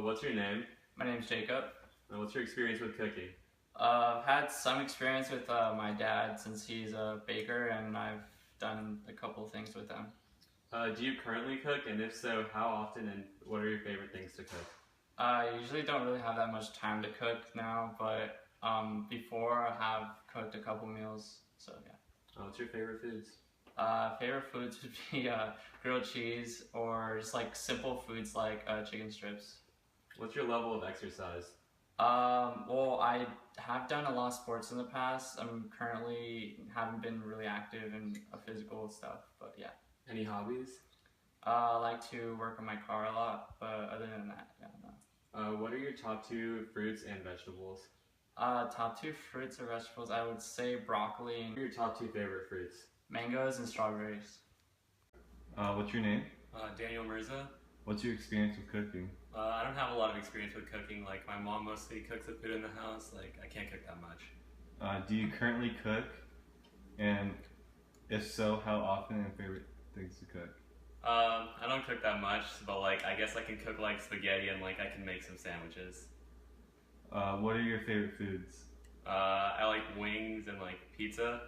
What's your name? My name's Jacob. And what's your experience with cooking? I've had some experience with my dad since he's a baker, and I've done a couple things with him. Do you currently cook, and if so, how often, and what are your favorite things to cook? I usually don't really have that much time to cook now, but before I have cooked a couple meals, so yeah. What's your favorite foods? Favorite foods would be grilled cheese or just like simple foods like chicken strips. What's your level of exercise? Well, I have done a lot of sports in the past. I'm currently haven't been really active in physical stuff, but yeah. Any hobbies? I like to work on my car a lot, but other than that, yeah, no. What are your top 2 fruits and vegetables? Top 2 fruits or vegetables, I would say broccoli and What are your top 2 favorite fruits? mangoes and strawberries. What's your name? Daniel Mirza. What's your experience with cooking? I don't have a lot of experience with cooking. Like, my mom mostly cooks the food in the house. Like, I can't cook that much. Do you currently cook? And if so, how often, and favorite things to cook? I don't cook that much, but like, I guess I can cook like spaghetti and like I can make some sandwiches. What are your favorite foods? I like wings and like pizza.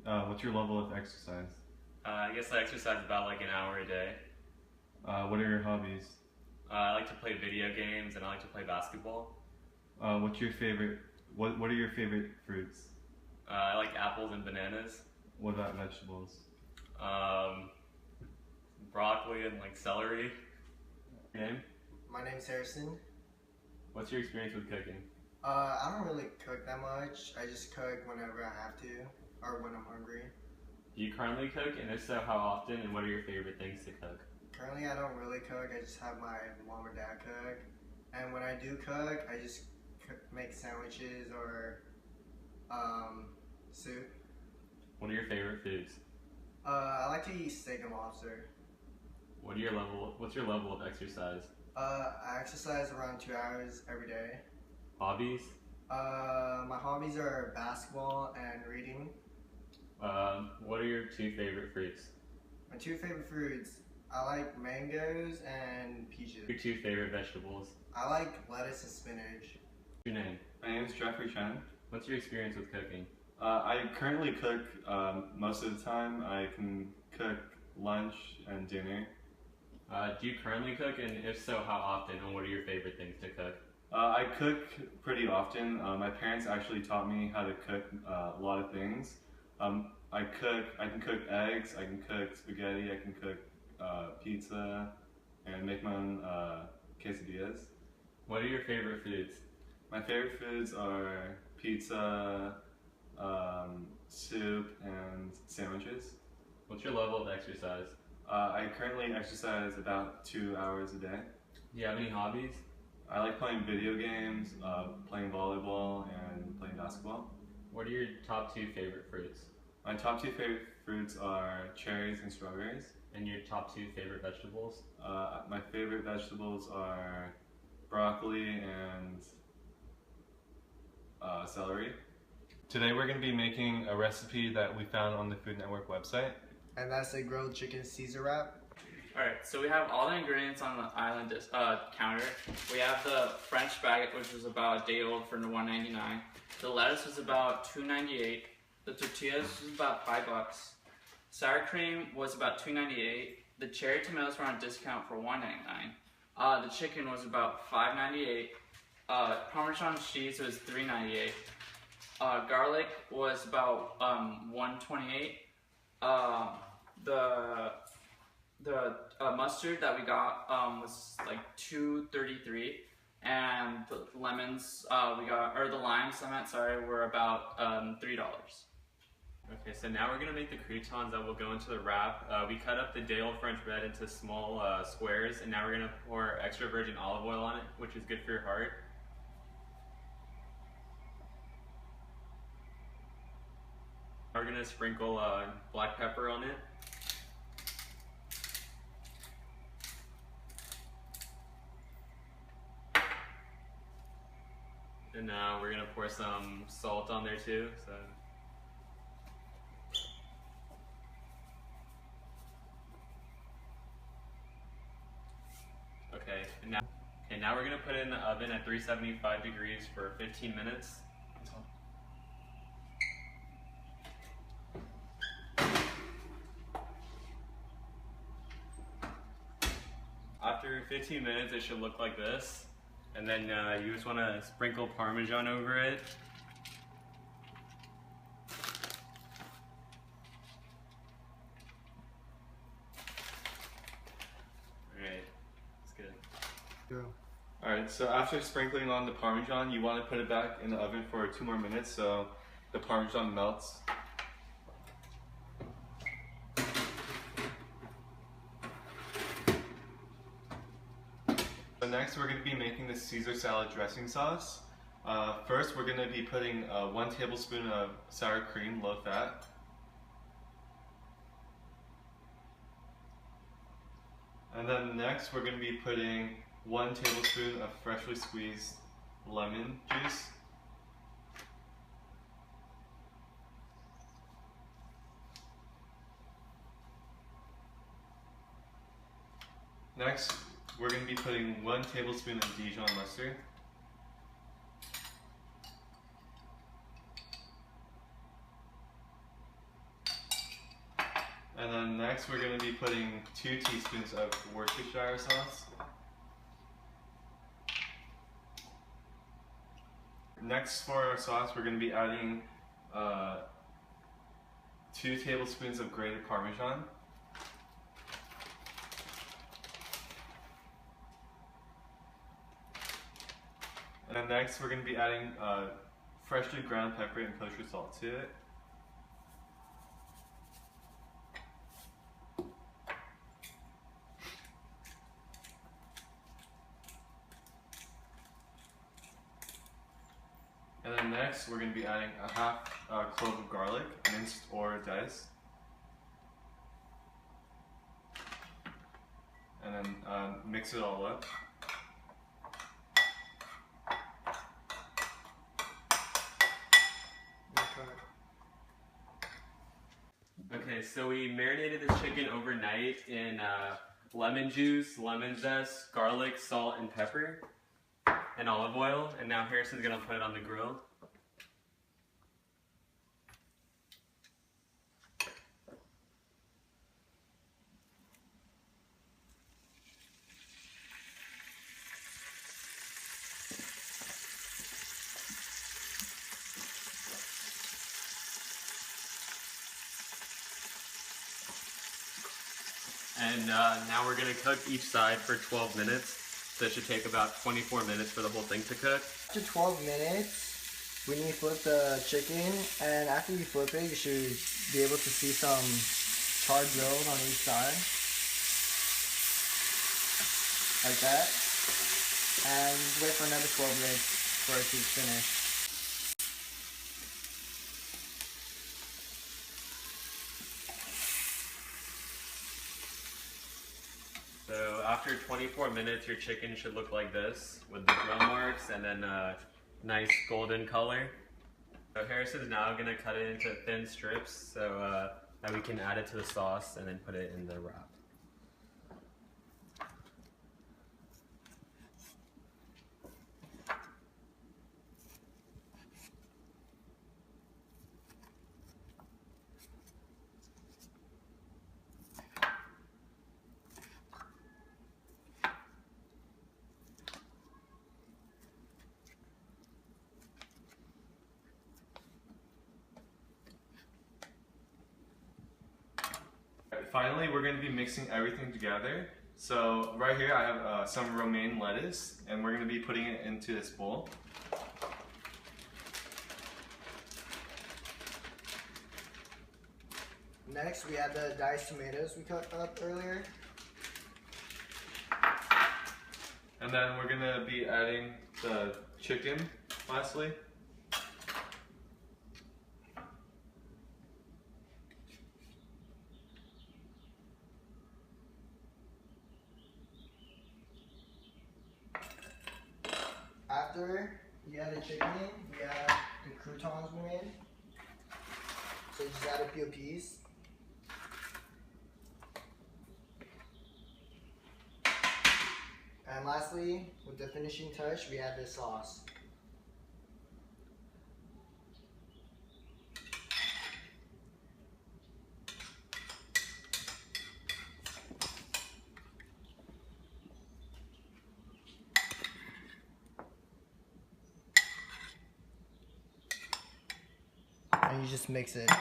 What's your level of exercise? I guess I exercise about like an hour a day. What are your hobbies? I like to play video games and I like to play basketball. What's your favorite? What are your favorite fruits? I like apples and bananas. What about vegetables? Broccoli and like celery. Your name? My name's Harrison. What's your experience with cooking? I don't really cook that much. I just cook whenever I have to, or when I'm hungry. Do you currently cook, and if so, how often, and what are your favorite things to cook? Currently, I don't really cook. I just have my mom or dad cook. And when I do cook, I just make sandwiches or soup. What are your favorite foods? I like to eat steak and lobster. What's your level of exercise? I exercise around 2 hours every day. Hobbies? My hobbies are basketball and reading. What are your 2 favorite fruits? My 2 favorite fruits, I like mangoes and peaches. Your 2 favorite vegetables? I like lettuce and spinach. Your name? My name is Jeffrey Chen. What's your experience with cooking? I currently cook most of the time. I can cook lunch and dinner. Do you currently cook, and if so, how often, and what are your favorite things to cook? I cook pretty often. My parents actually taught me how to cook a lot of things. I can cook eggs, I can cook spaghetti, I can cook pizza, and make my own quesadillas. What are your favorite foods? My favorite foods are pizza, soup, and sandwiches. What's your level of exercise? I currently exercise about 2 hours a day. Do you have any hobbies? I like playing video games, playing volleyball, and playing basketball. What are your top 2 favorite fruits? My top 2 favorite fruits are cherries and strawberries. And your top 2 favorite vegetables? My favorite vegetables are broccoli and celery. Today we're going to be making a recipe that we found on the Food Network website. And that's a grilled chicken Caesar wrap. Alright, so we have all the ingredients on the island counter. We have the French baguette, which was about a day old for $1.99. The lettuce was about $2.98. The tortillas was about $5. Sour cream was about $2.98. The cherry tomatoes were on discount for $1.99. The chicken was about $5.98. Parmesan cheese was $3.98. Garlic was about $1.28. The mustard that we got was like $2.33, and the lemons the limes I meant, sorry, were about $3. Okay, so now we're going to make the croutons that will go into the wrap. We cut up the day-old French bread into small squares, and now we're going to pour extra virgin olive oil on it, which is good for your heart. We're going to sprinkle black pepper on it. And now we're going to pour some salt on there too. Okay, now we're gonna put it in the oven at 375 degrees for 15 minutes. After 15 minutes, it should look like this. And then you just wanna sprinkle Parmesan over it. Alright, it's good. Alright, so after sprinkling on the Parmesan, you want to put it back in the oven for 2 more minutes so the Parmesan melts. So next we're going to be making the Caesar salad dressing sauce. First we're going to be putting 1 tablespoon of sour cream, low fat. And then next we're going to be putting 1 tablespoon of freshly squeezed lemon juice. Next, we're going to be putting 1 tablespoon of Dijon mustard. And then next we're going to be putting 2 teaspoons of Worcestershire sauce. Next for our sauce, we're going to be adding 2 tablespoons of grated Parmesan. And then next we're going to be adding freshly ground pepper and kosher salt to it. And then next we're going to be adding a half clove of garlic, minced or diced. And then mix it all up. Okay, so we marinated this chicken overnight in lemon juice, lemon zest, garlic, salt, and pepper, and olive oil. And now Harrison's gonna put it on the grill. And now we're gonna cook each side for 12 minutes. So it should take about 24 minutes for the whole thing to cook. After 12 minutes, when you flip the chicken, and after you flip it, you should be able to see some charred grills on each side. Like that. And wait for another 12 minutes for it to finish. So after 24 minutes, your chicken should look like this, with the grill marks and then a nice golden color. So Harrison's now gonna cut it into thin strips so that we can add it to the sauce and then put it in the wrap. Finally, we're going to be mixing everything together. So right here I have some romaine lettuce, and we're going to be putting it into this bowl. Next, we add the diced tomatoes we cut up earlier. And then we're going to be adding the chicken lastly. After you add the chicken in, we add the croutons we made. So just add a few peas. And lastly, with the finishing touch, we add this sauce. And you just mix it.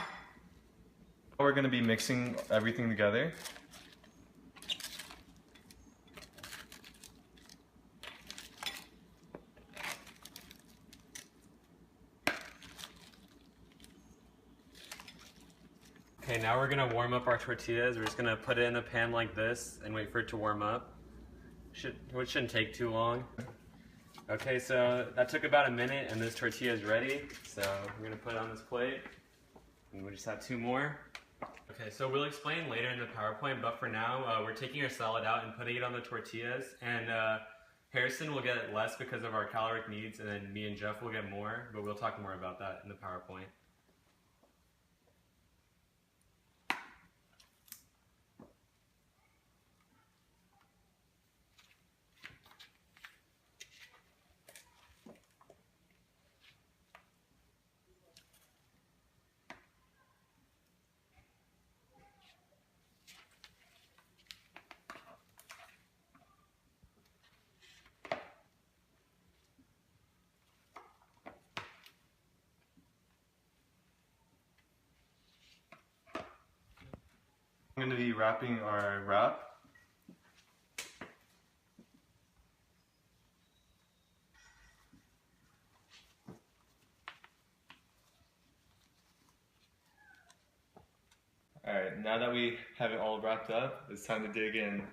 We're going to be mixing everything together. Okay, now we're gonna warm up our tortillas. We're just gonna put it in the pan like this and wait for it to warm up. Which shouldn't take too long. Okay, so that took about a minute and this tortilla is ready. So we're gonna put it on this plate. And we just have 2 more. Okay, so we'll explain later in the PowerPoint, but for now, we're taking our salad out and putting it on the tortillas. And Harrison will get less because of our caloric needs, and then me and Jeff will get more, but we'll talk more about that in the PowerPoint. I'm going to be wrapping our wrap. Alright, now that we have it all wrapped up, it's time to dig in.